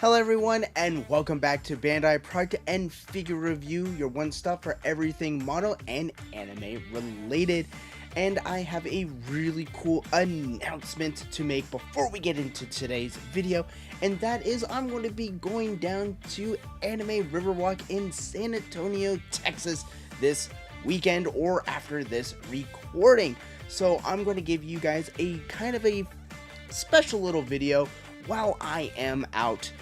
Hello everyone and welcome back to Bandai Product and Figure Review, your one stop for everything model and anime related. And I have a really cool announcement to make before we get into today's video, and that is I'm going to be going down to Anime Riverwalk in San Antonio, Texas this weekend or after this recording. So I'm going to give you guys a kind of a special little video while I am out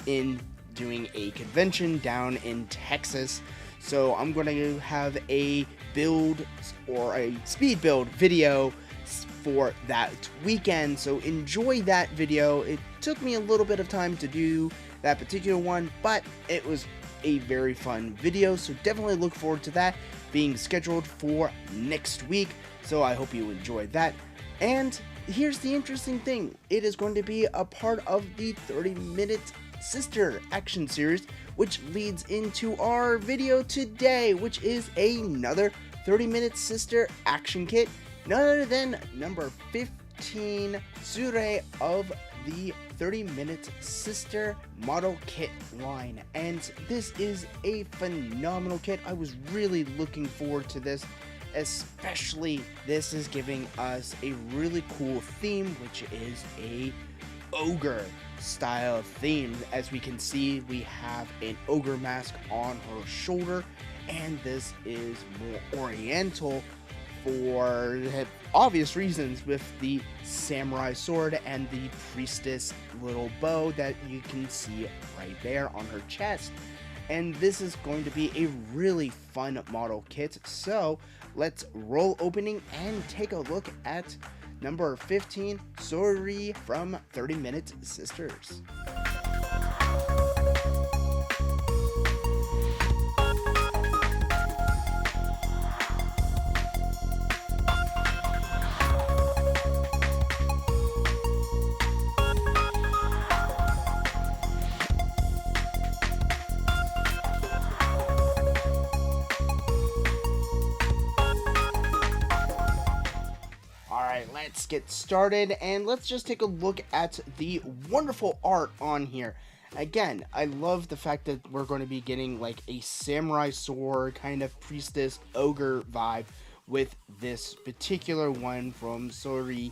in doing a convention down in Texas. So I'm going to have a build or a speed build video for that weekend, so enjoy that video. It took me a little bit of time to do that particular one, but it was a very fun video, so definitely look forward to that being scheduled for next week. So I hope you enjoy that. And here's the interesting thing, it is going to be a part of the 30-minute sister action series, which leads into our video today, which is another 30-minute sister action kit, none other than number 15 SOUREI of the 30-minute sister model kit line. And this is a phenomenal kit. I was really looking forward to this, especially this is giving us a really cool theme, which is a ogre style theme. As we can see, we have an ogre mask on her shoulder, and this is more oriental for obvious reasons, with the samurai sword and the priestess little bow that you can see right there on her chest. And this is going to be a really fun model kit, so let's roll opening and take a look at number 15, SOUREI from 30-Minute Sisters. Let's get started, and let's just take a look at the wonderful art on here. Again, I love the fact that we're going to be getting like a samurai sword kind of priestess ogre vibe with this particular one from SOUREI.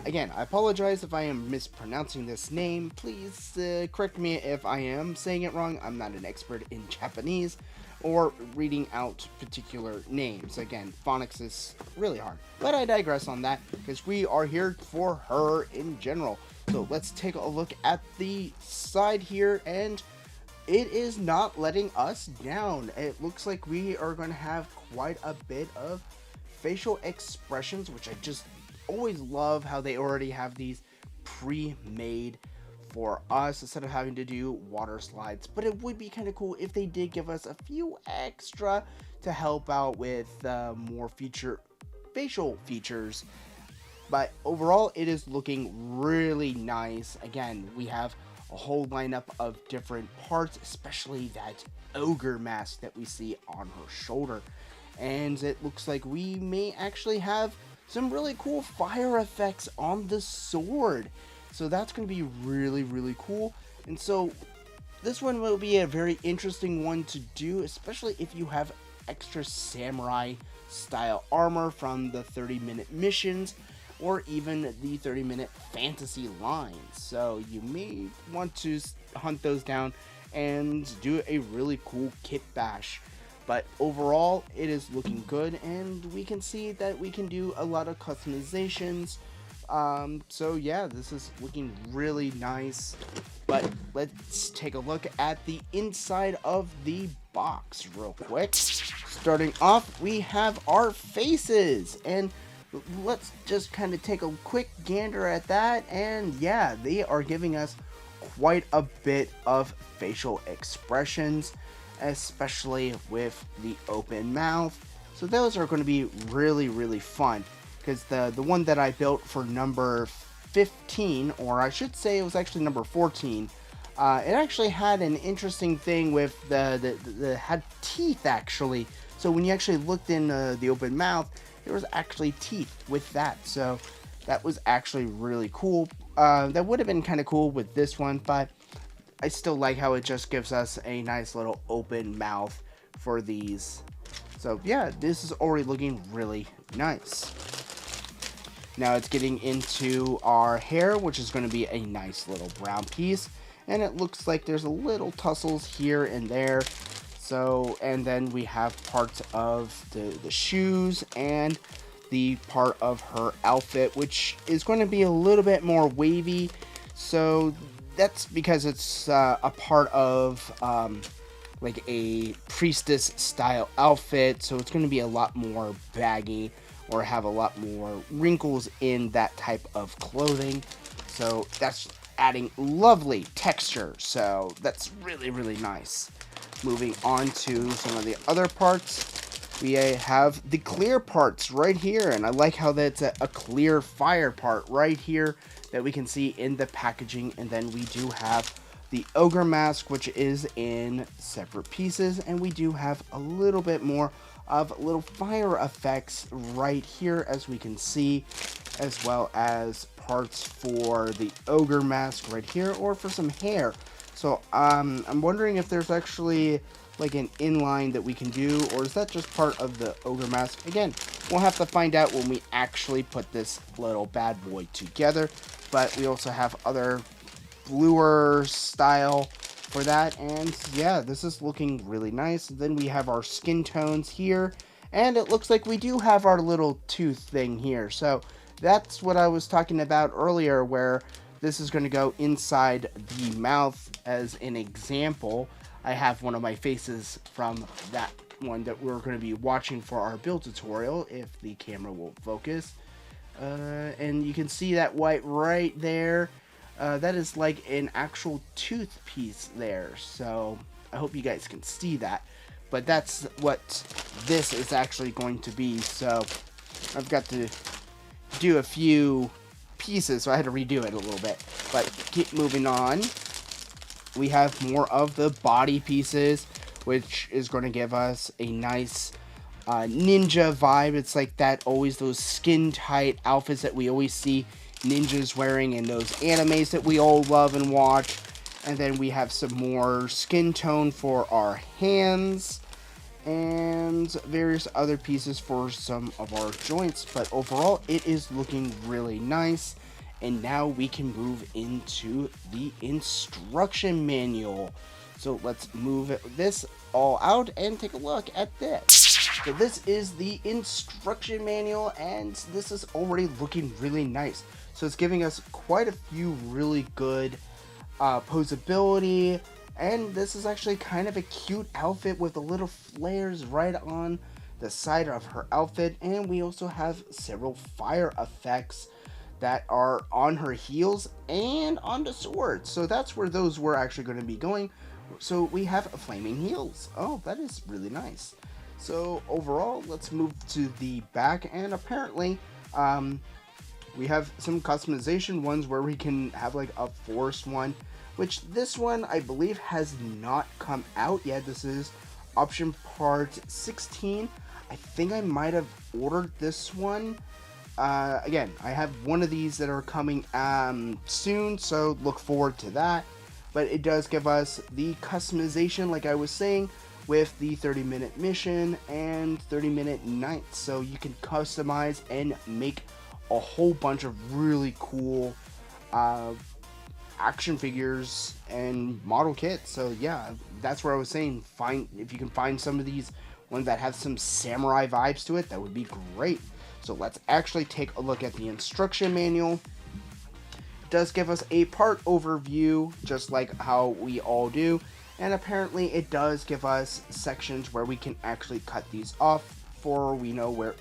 Again, I apologize if I am mispronouncing this name. Please correct me if I am saying it wrong. I'm not an expert in Japanese or reading out particular names. Again, phonics is really hard. But I digress on that, because we are here for her in general. So let's take a look at the side here, and it is not letting us down. It looks like we are going to have quite a bit of facial expressions, which I just always love how they already have these pre-made for us instead of having to do water slides. But it would be kind of cool if they did give us a few extra to help out with more facial features. But overall, it is looking really nice. Again, we have a whole lineup of different parts, especially that ogre mask that we see on her shoulder. And it looks like we may actually have some really cool fire effects on the sword. So that's going to be really, really cool. And so this one will be a very interesting one to do, especially if you have extra samurai style armor from the 30-minute missions or even the 30-minute fantasy lines. So you may want to hunt those down and do a really cool kit bash. But overall, it is looking good, and we can see that we can do a lot of customizations. So yeah, this is looking really nice. But let's take a look at the inside of the box real quick. Starting off, we have our faces, and let's just kind of take a quick gander at that. And yeah, they are giving us quite a bit of facial expressions, especially with the open mouth. So those are going to be really, really fun. Because the one that I built for number 15, or I should say it was actually number 14, it actually had an interesting thing with the had teeth actually. So when you actually looked in the open mouth, there was actually teeth with that. So that was actually really cool. That would have been kind of cool with this one, but I still like how it just gives us a nice little open mouth for these. So yeah, this is already looking really nice. Now it's getting into our hair, which is going to be a nice little brown piece. And it looks like there's a little tussles here and there. So, and then we have parts of the shoes and the part of her outfit, which is going to be a little bit more wavy. So that's because it's a part of like a priestess style outfit. So it's going to be a lot more baggy, or have a lot more wrinkles in that type of clothing. So that's adding lovely texture. So that's really, really nice. Moving on to some of the other parts, we have the clear parts right here. And I like how that's a clear fire part right here that we can see in the packaging. And then we do have the ogre mask, which is in separate pieces. And we do have a little bit more of little fire effects right here, as we can see, as well as parts for the ogre mask right here, or for some hair. So I'm wondering if there's actually like an inline that we can do, or is that just part of the ogre mask? Again, we'll have to find out when we actually put this little bad boy together. But we also have other bluer style for that, and yeah, this is looking really nice. Then we have our skin tones here, and it looks like we do have our little tooth thing here. So that's what I was talking about earlier, where this is going to go inside the mouth. As an example, I have one of my faces from that one that we're going to be watching for our build tutorial, if the camera will focus. And you can see that white right there. That is like an actual tooth piece there, so I hope you guys can see that. But that's what this is actually going to be. So I've got to do a few pieces, so I had to redo it a little bit. But keep moving on. We have more of the body pieces, which is going to give us a nice ninja vibe. It's like that, always those skin tight outfits that we always see ninjas wearing in those animes that we all love and watch. And then we have some more skin tone for our hands and various other pieces for some of our joints. But overall, it is looking really nice. And now we can move into the instruction manual. So let's move this all out and take a look at this. So this is the instruction manual, and this is already looking really nice. So it's giving us quite a few really good posability, and this is actually kind of a cute outfit with the little flares right on the side of her outfit. And we also have several fire effects that are on her heels and on the sword. So that's where those were actually going to be going. So we have flaming heels. Oh, that is really nice. So overall, let's move to the back, and apparently we have some customization ones where we can have like a forest one, which this one I believe has not come out yet. This is option part 16. I think I might have ordered this one. Again, I have one of these that are coming soon, so look forward to that. But it does give us the customization, like I was saying, with the 30-minute mission and 30-minute night. So you can customize and make a whole bunch of really cool action figures and model kits. So yeah, that's where I was saying, if you can find some of these ones that have some samurai vibes to it, that would be great. So let's actually take a look at the instruction manual. It does give us a part overview, just like how we all do. And apparently it does give us sections where we can actually cut these off for we know where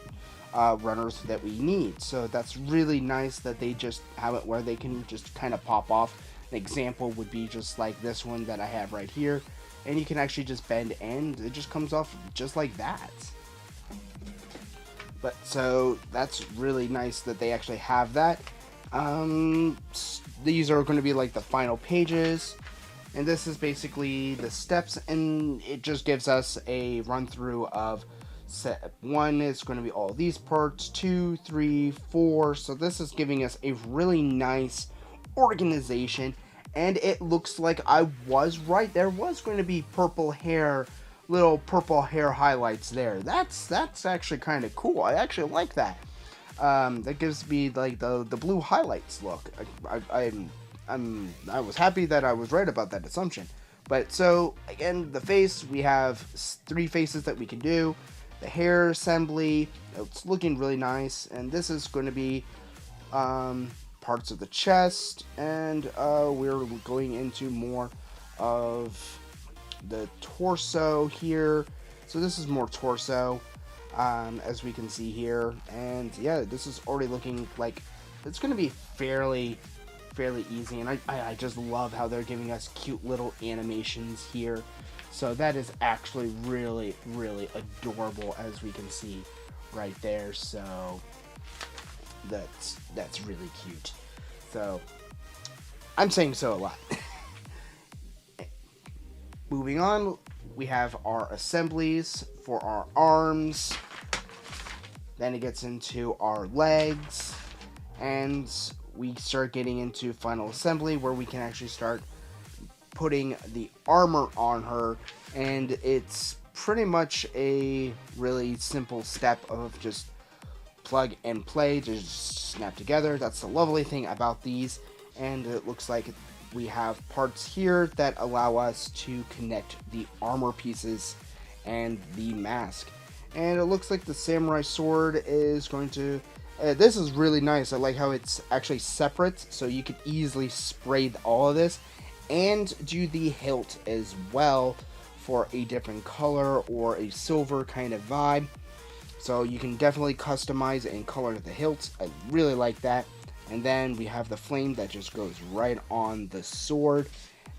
runners that we need. So that's really nice that they just have it where they can just kind of pop off. An example would be just like this one that I have right here. And you can actually just bend and it just comes off just like that. But so that's really nice that they actually have that. These are going to be like the final pages. And this is basically the steps, and it just gives us a run through of step 1 is going to be all these parts, 2, 3, 4. So this is giving us a really nice organization. And it looks like I was right. There was going to be purple hair, little purple hair highlights there. That's actually kind of cool. I actually like that. That gives me like the blue highlights look. I was happy that I was right about that assumption. But so again, the face, we have 3 faces that we can do. The hair assembly, it's looking really nice, and this is going to be parts of the chest, and we're going into more of the torso here. So this is more torso, as we can see here, and yeah, this is already looking like it's going to be fairly easy, and I just love how they're giving us cute little animations here. So that is actually really adorable, as we can see right there. So that's really cute. So I'm saying so a lot. Moving on, we have our assemblies for our arms. Then it gets into our legs, and we start getting into final assembly, where we can actually start putting the armor on her, and it's pretty much a really simple step of just plug and play to just snap together. That's the lovely thing about these, and it looks like we have parts here that allow us to connect the armor pieces and the mask. And it looks like the samurai sword is going to this is really nice. I like how it's actually separate, so you could easily spray all of this and do the hilt as well for a different color or a silver kind of vibe. So you can definitely customize and color the hilt. I really like that. And then we have the flame that just goes right on the sword.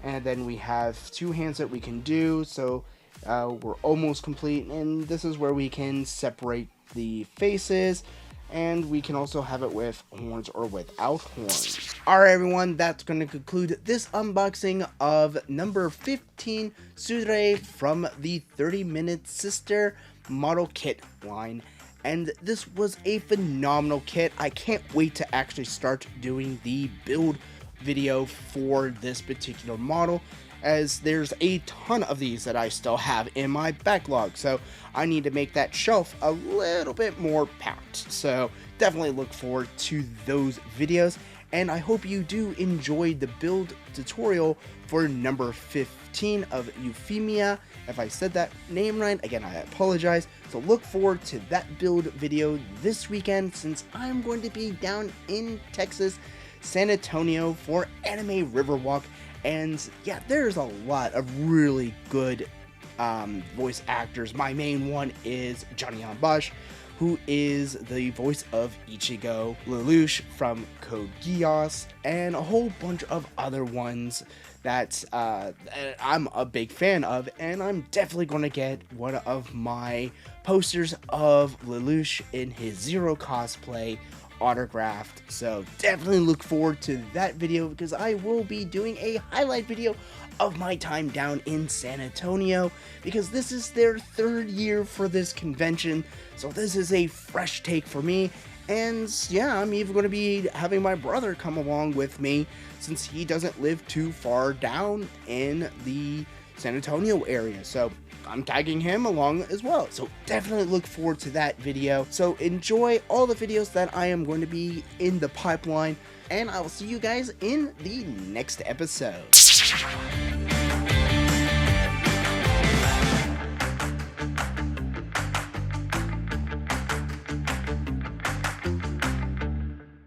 And then we have 2 hands that we can do. So we're almost complete. And this is where we can separate the faces. And we can also have it with horns or without horns. Alright everyone, that's going to conclude this unboxing of number 15 SOUREI from the 30-minute sister model kit line. And this was a phenomenal kit. I can't wait to actually start doing the build video for this particular model, as there's a ton of these that I still have in my backlog, so I need to make that shelf a little bit more packed. So definitely look forward to those videos, and I hope you do enjoy the build tutorial for number 15 of Euphemia. If I said that name right, again, I apologize. So look forward to that build video this weekend, since I'm going to be down in Texas, San Antonio, for Anime Riverwalk. And yeah, there's a lot of really good voice actors. My main one is Johnny Bosch, who is the voice of Ichigo, Lelouch from Code Geass, and a whole bunch of other ones that I'm a big fan of, and I'm definitely going to get one of my posters of Lelouch in his Zero cosplay autographed. So definitely look forward to that video, because I will be doing a highlight video of my time down in San Antonio, because this is their 3rd year for this convention, so this is a fresh take for me. And yeah, I'm even going to be having my brother come along with me, since he doesn't live too far down in the San Antonio area, so I'm tagging him along as well. So definitely look forward to that video. So enjoy all the videos that I am going to be in the pipeline, and I will see you guys in the next episode.